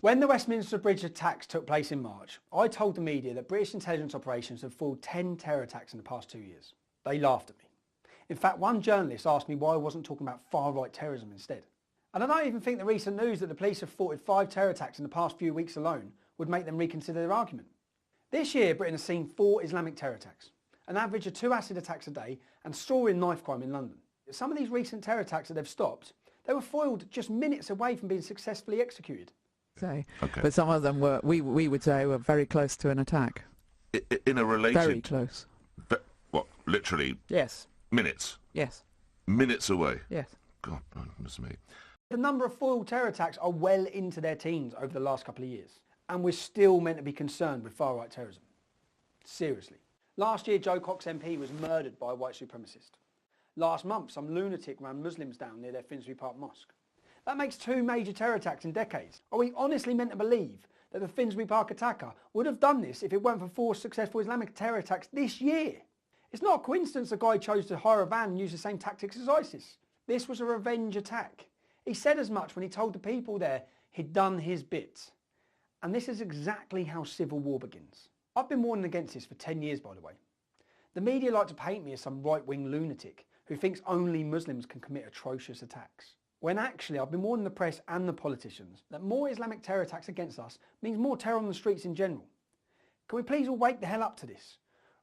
When the Westminster Bridge attacks took place in March, I told the media that British intelligence operations had foiled 10 terror attacks in the past 2 years. They laughed at me. In fact, one journalist asked me why I wasn't talking about far-right terrorism instead. And I don't even think the recent news that the police have thwarted 5 terror attacks in the past few weeks alone would make them reconsider their argument. This year, Britain has seen 4 Islamic terror attacks, an average of 2 acid attacks a day, and soaring knife crime in London. Some of these recent terror attacks that they've stopped, they were foiled just minutes away from being successfully executed. Okay. But some of them were, we would say, were very close to an attack. In a related... Very close. What, literally? Yes. Minutes? Yes. Minutes away? Yes. God, goodness me. The number of foiled terror attacks are well into their teens over the last couple of years. And we're still meant to be concerned with far-right terrorism. Seriously. Last year, Joe Cox MP was murdered by a white supremacist. Last month, some lunatic ran Muslims down near their Finsbury Park mosque. That makes 2 major terror attacks in decades. Are we honestly meant to believe that the Finsbury Park attacker would have done this if it weren't for 4 successful Islamic terror attacks this year? It's not a coincidence the guy chose to hire a van and use the same tactics as ISIS. This was a revenge attack. He said as much when he told the people there he'd done his bit. And this is exactly how civil war begins. I've been warning against this for 10 years, by the way. The media like to paint me as some right-wing lunatic who thinks only Muslims can commit atrocious attacks. When actually I've been warning the press and the politicians that more Islamic terror attacks against us means more terror on the streets in general. Can we please all wake the hell up to this?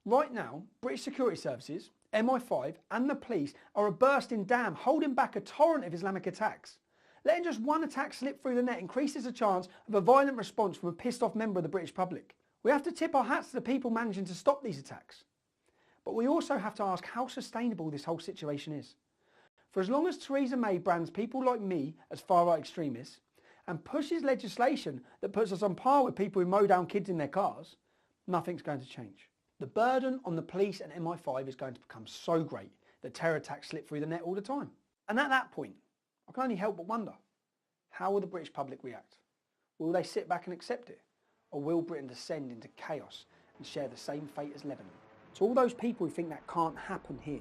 Right now, British security services, MI5 and the police are a bursting dam holding back a torrent of Islamic attacks. Letting just one attack slip through the net increases the chance of a violent response from a pissed off member of the British public. We have to tip our hats to the people managing to stop these attacks. But we also have to ask how sustainable this whole situation is. For as long as Theresa May brands people like me as far-right extremists and pushes legislation that puts us on par with people who mow down kids in their cars, nothing's going to change. The burden on the police and MI5 is going to become so great that terror attacks slip through the net all the time. And at that point, I can only help but wonder, how will the British public react? Will they sit back and accept it? Or will Britain descend into chaos and share the same fate as Lebanon? To all those people who think that can't happen here,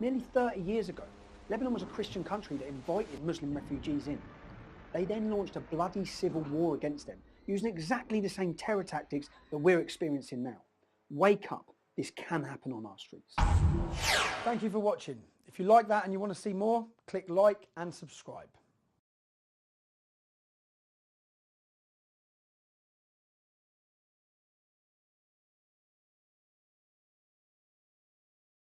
nearly 30 years ago, Lebanon was a Christian country that invited Muslim refugees in. They then launched a bloody civil war against them, using exactly the same terror tactics that we're experiencing now. Wake up, this can happen on our streets. Thank you for watching. If you like that and you want to see more, click like and subscribe.